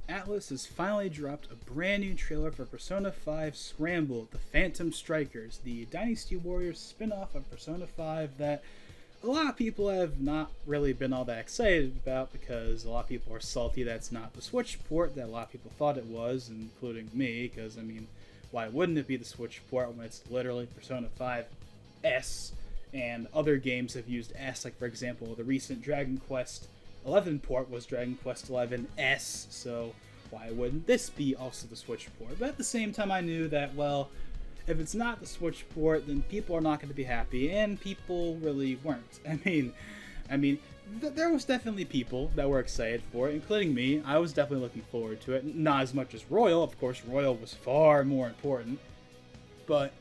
Atlus has finally dropped a brand new trailer for Persona 5 Scramble, the Phantom Strikers, the Dynasty Warriors spin-off of Persona 5 that a lot of people have not really been all that excited about because a lot of people are salty that's not the Switch port that a lot of people thought it was, including me, because, I mean, why wouldn't it be the Switch port when it's literally Persona 5 S, and other games have used S, like, for example, the recent Dragon Quest 11 port was Dragon Quest 11 S, so why wouldn't this be also the Switch port? But at the same time, I knew that, well, if it's not the Switch port, then people are not going to be happy, and people really weren't. There was definitely people that were excited for it, including me. I was definitely looking forward to it. Not as much as Royal, of course. Royal was far more important, but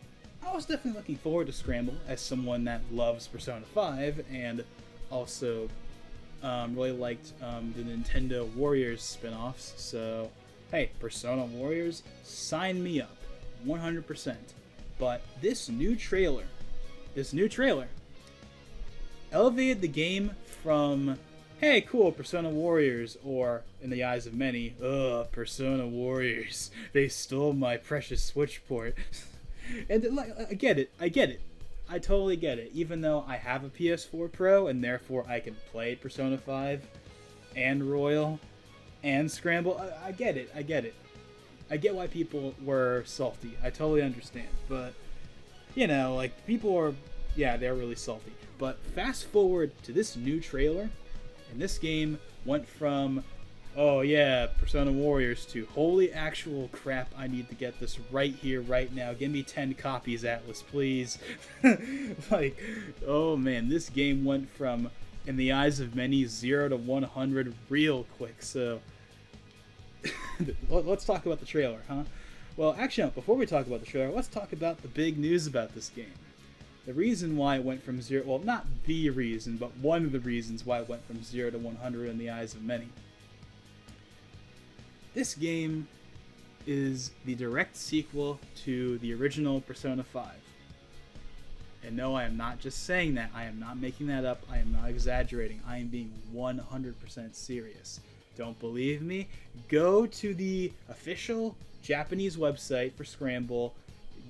I was definitely looking forward to Scramble as someone that loves Persona 5 and also really liked the Nintendo Warriors spin-offs. So, hey, Persona Warriors, sign me up, 100%. But this new trailer elevated the game from, hey, cool, Persona Warriors, or, in the eyes of many, ugh, Persona Warriors, they stole my precious Switch port. And I get it. I totally get it. Even though I have a PS4 Pro, and therefore I can play Persona 5 and Royal and Scramble, I get it. I get why people were salty. I totally understand. But, people are, they're really salty. But fast forward to this new trailer, and this game went from, oh yeah, Persona Warriors to, holy actual crap, I need to get this right here, right now. Give me 10 copies, Atlus, please. Oh man, this game went from, in the eyes of many, 0 to 100 real quick. So, let's talk about the trailer, huh? Well, actually, no, before we talk about the trailer, let's talk about the big news about this game. The reason why it went from 0, well, not the reason, but one of the reasons why it went from 0 to 100 in the eyes of many. This game is the direct sequel to the original Persona 5. And no, I am not just saying that. I am not making that up. I am not exaggerating. I am being 100% serious. Don't believe me? Go to the official Japanese website for Scramble,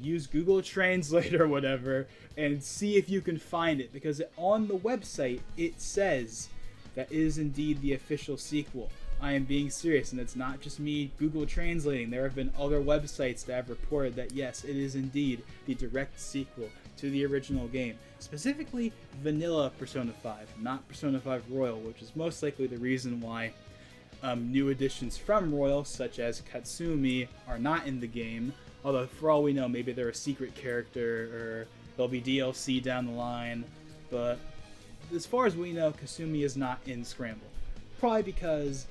use Google Translate or whatever, and see if you can find it. Because on the website, it says that is indeed the official sequel. I am being serious, and it's not just me Google translating. There have been other websites that have reported that yes, it is indeed the direct sequel to the original game. Specifically, vanilla Persona 5, not Persona 5 Royal, which is most likely the reason why new additions from Royal, such as Katsumi, are not in the game. Although, for all we know, maybe they're a secret character, or there'll be DLC down the line. But as far as we know, Kasumi is not in Scramble. Probably because,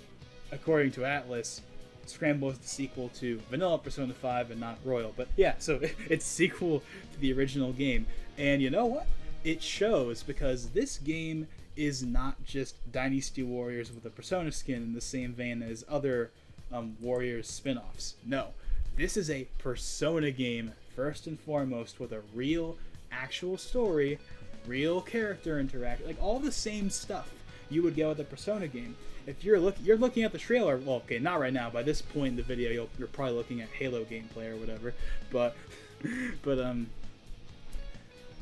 according to Atlus, Scramble is the sequel to vanilla Persona 5 and not Royal. But yeah, so it's sequel to the original game. And you know what? It shows, because this game is not just Dynasty Warriors with a Persona skin in the same vein as other Warriors spin-offs. No, this is a Persona game, first and foremost, with a real, actual story, real character interaction, like all the same stuff you would get with a Persona game. If you're looking at the trailer, well, okay, not right now. By this point in the video, you're probably looking at Halo gameplay or whatever. But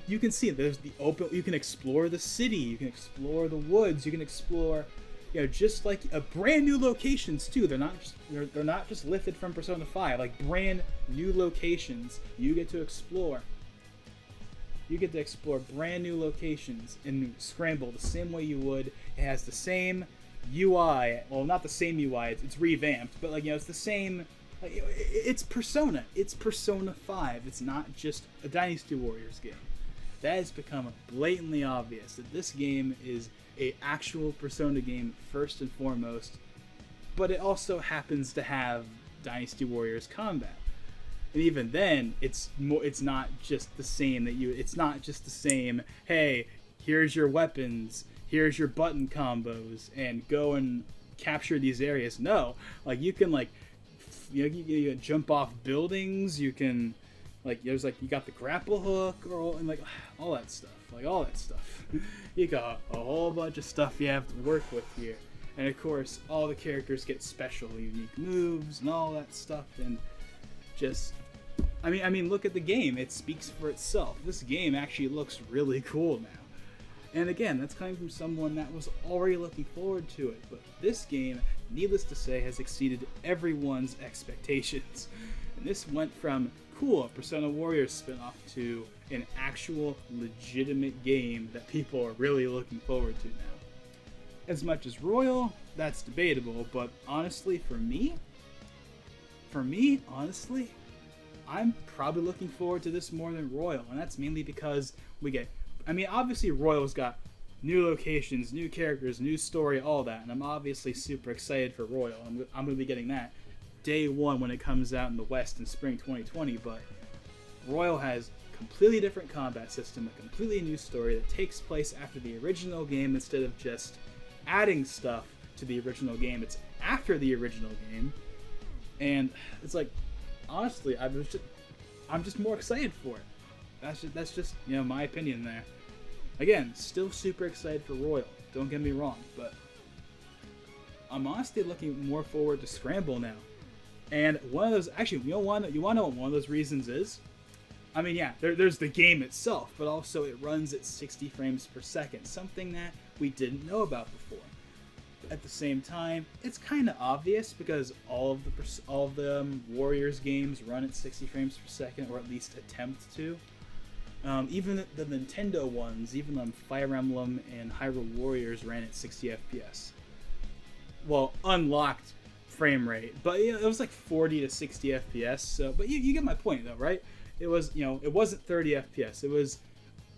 you can see there's the open. You can explore the city. You can explore the woods. You can explore, just like brand new locations too. They're not just lifted from Persona 5. Like brand new locations you get to explore. You get to explore brand new locations in Scramble the same way you would. It has the same UI. Well, not the same UI. It's revamped, but it's the same. It's Persona. It's Persona 5. It's not just a Dynasty Warriors game. That has become blatantly obvious that this game is a actual Persona game first and foremost, but it also happens to have Dynasty Warriors combat. And even then, it's not just the same it's not just the same, hey, here's your weapons, here's your button combos, and go and capture these areas. No, you can you jump off buildings, you can you got the grapple hook and all that stuff. You got a whole bunch of stuff you have to work with here. And of course, all the characters get special, unique moves and all that stuff. And just, I mean, look at the game. It speaks for itself. This game actually looks really cool now. And again, that's coming from someone that was already looking forward to it. But this game, needless to say, has exceeded everyone's expectations. And this went from, cool, a Persona Warriors spinoff to an actual legitimate game that people are really looking forward to now. As much as Royal, that's debatable, but honestly, for me, honestly, I'm probably looking forward to this more than Royal, and that's mainly because we get, I mean, obviously Royal's got new locations, new characters, new story, all that, and I'm obviously super excited for Royal. I'm going to be getting that day one when it comes out in the West in spring 2020, but Royal has a completely different combat system, a completely new story that takes place after the original game instead of just adding stuff to the original game. It's after the original game, and it's like, honestly, I'm just more excited for it. That's just you know, my opinion there. Again, still super excited for Royal, don't get me wrong, but I'm honestly looking more forward to Scramble now. And one of those, actually, you want to know what one of those reasons is? I mean, yeah, there's the game itself, but also it runs at 60 frames per second, something that we didn't know about before. At the same time, it's kind of obvious because all of the Warriors games run at 60 frames per second, or at least attempt to. Even the Nintendo ones, even Fire Emblem and Hyrule Warriors ran at 60 FPS. Well, unlocked frame rate, but you know, it was like 40 to 60 FPS. So, but you get my point though, right? It was, you know, it wasn't 30 FPS. It was,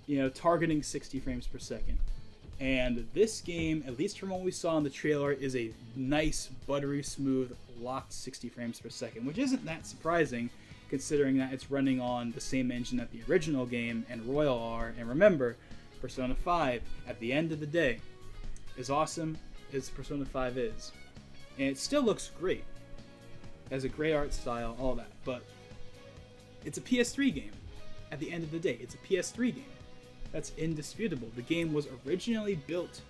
you know, targeting 60 frames per second. And this game, at least from what we saw in the trailer, is a nice, buttery smooth, locked 60 frames per second, which isn't that surprising considering that it's running on the same engine that the original game and Royal are. And remember, Persona 5, at the end of the day, as awesome as Persona 5 is, and it still looks great. It has a great art style, all that, but it's a PS3 game. At the end of the day, it's a PS3 game. That's indisputable. The game was originally built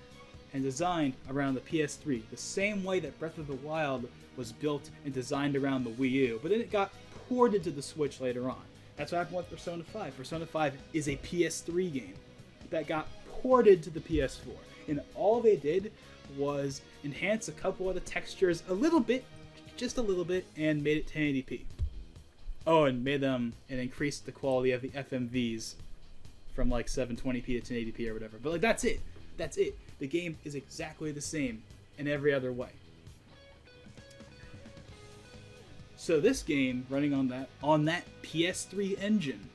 and designed around the PS3, the same way that Breath of the Wild was built and designed around the Wii U, but then it got ported to the Switch later on. That's what happened with Persona 5. Persona 5 is a PS3 game that got ported to the PS4, and all they did was enhance a couple of the textures a little bit, just a little bit, and made it 1080p. Oh, and increased the quality of the FMVs from like 720p to 1080p or whatever. But like that's it. The game is exactly the same in every other way. So this game running on that PS3 engine,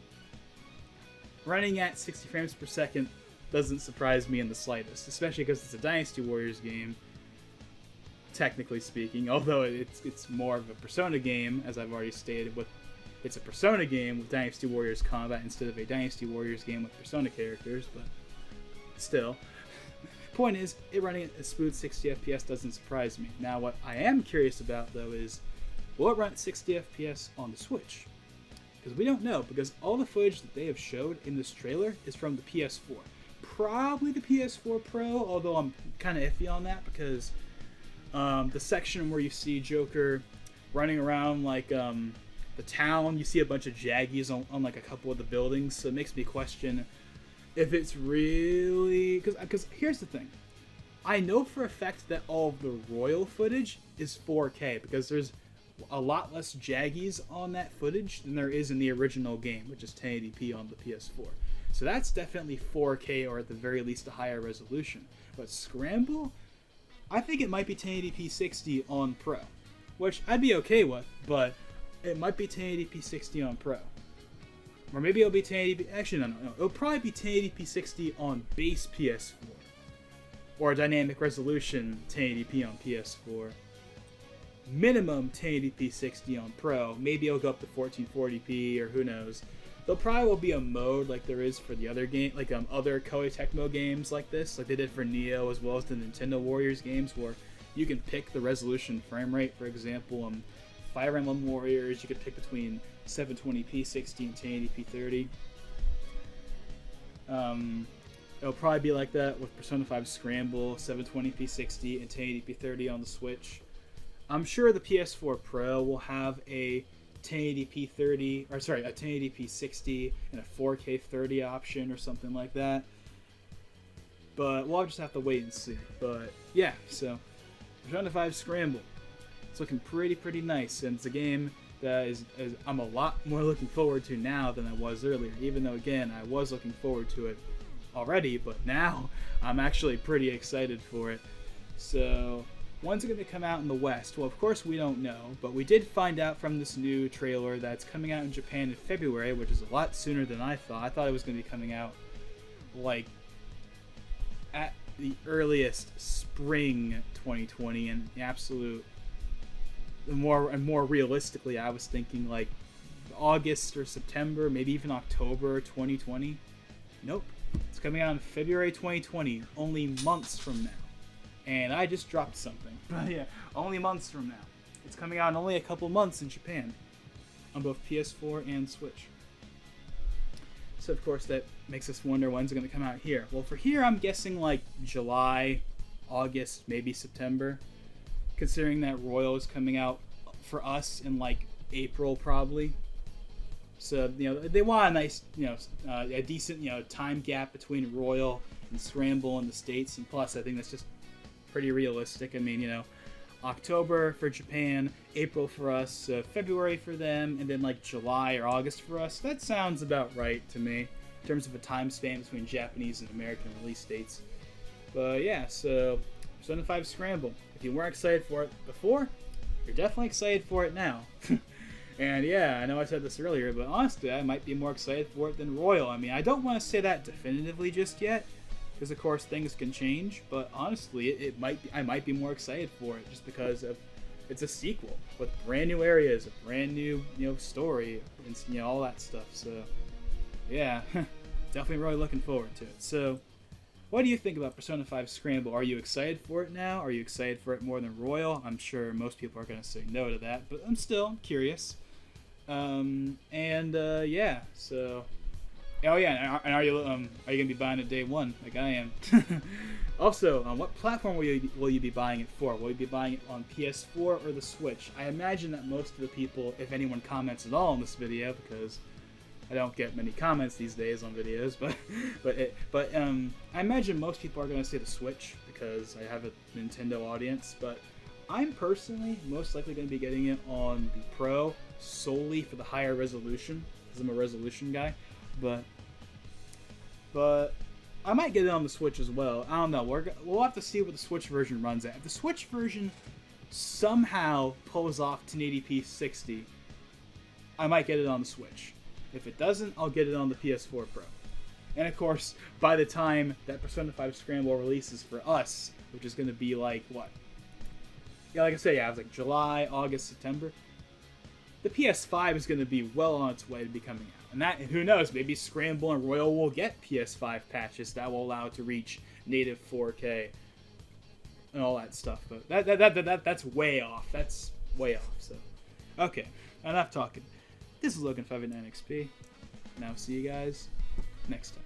running at 60 frames per second, doesn't surprise me in the slightest, especially because it's a Dynasty Warriors game, technically speaking, although it's more of a Persona game, as I've already stated. It's a Persona game with Dynasty Warriors combat instead of a Dynasty Warriors game with Persona characters, but still. Point is, it running at a smooth 60 FPS doesn't surprise me. Now, what I am curious about, though, is will it run at 60 FPS on the Switch? Because we don't know, because all the footage that they have showed in this trailer is from the PS4. Probably the PS4 Pro, although I'm kind of iffy on that, because the section where you see Joker running around like the town, you see a bunch of Jaggies on like a couple of the buildings, so it makes me question if it's really, because here's the thing, I know for a fact that all of the Royal footage is 4K because there's a lot less Jaggies on that footage than there is in the original game, which is 1080p on the PS4. So that's definitely 4K, or at the very least a higher resolution. But Scramble, I think it might be 1080p 60 on Pro, which I'd be okay with, but it might be 1080p 60 on Pro. Or maybe it'll be 1080p... Actually, no. It'll probably be 1080p 60 on base PS4. Or dynamic resolution 1080p on PS4. Minimum 1080p 60 on Pro. Maybe it'll go up to 1440p, or who knows. There probably will be a mode like there is for the other game, like other Koei Tecmo games like this, like they did for Neo, as well as the Nintendo Warriors games, where you can pick the resolution frame rate. For example, Fire Emblem Warriors, you could pick between 720p 60 and 1080p 30. It'll probably be like that with Persona 5 Scramble, 720p 60, and 1080p 30 on the Switch. I'm sure the PS4 Pro will have a 1080p 30, or sorry, a 1080p 60 and a 4K 30 option or something like that. But we'll just have to wait and see. But yeah, so Persona 5 Scramble. It's looking pretty nice, and it's a game that is I'm a lot more looking forward to now than I was earlier. Even though, again, I was looking forward to it already, but now I'm actually pretty excited for it. So, when's it going to come out in the West? Well, of course we don't know, but we did find out from this new trailer that it's coming out in Japan in February, which is a lot sooner than I thought. I thought it was going to be coming out, like, at the earliest spring 2020, and the absolute... more realistically, I was thinking, like, August or September, maybe even October 2020. Nope. It's coming out in February 2020, only months from now. And I just dropped something. But yeah, only months from now. It's coming out in only a couple months in Japan, on both PS4 and Switch. So of course that makes us wonder, when's it going to come out here? Well, for here I'm guessing like July, August, maybe September. Considering that Royal is coming out for us in like April probably. So, you know, they want a nice, you know, a decent, you know, time gap between Royal and Scramble in the States. And plus, I think that's just pretty realistic. I mean, you know, October for Japan, April for us, February for them, and then like July or August for us. That sounds about right to me in terms of a time span between Japanese and American release dates. But yeah, so Persona 5 Scramble. If you weren't excited for it before, you're definitely excited for it now. And yeah, I know I said this earlier, but honestly, I might be more excited for it than Royal. I mean, I don't want to say that definitively just yet, because of course things can change. But honestly, I might be more excited for it just because of it's a sequel with brand new areas, a brand new story, and all that stuff. So yeah, definitely really looking forward to it. So, what do you think about Persona 5 Scramble? Are you excited for it now? Are you excited for it more than Royal? I'm sure most people are going to say no to that, but I'm still curious. Yeah, so... Oh yeah, and are you going to be buying it day one, like I am? Also, on what platform will you be buying it for? Will you be buying it on PS4 or the Switch? I imagine that most of the people, if anyone comments at all on this video, because I don't get many comments these days on videos, but I imagine most people are going to say the Switch because I have a Nintendo audience, but I'm personally most likely going to be getting it on the Pro solely for the higher resolution, because I'm a resolution guy, but I might get it on the Switch as well. I don't know. We'll have to see what the Switch version runs at. If the Switch version somehow pulls off 1080p 60, I might get it on the Switch. If it doesn't, I'll get it on the PS4 Pro. And of course, by the time that Persona 5 Scramble releases for us, which is going to be like, what? Yeah, like I said, it's like July, August, September. The PS5 is going to be well on its way to be coming out. And who knows, maybe Scramble and Royal will get PS5 patches that will allow it to reach native 4K and all that stuff. But that's way off. That's way off. So, okay, enough talking. This is Logan589XP, and I'll see you guys next time.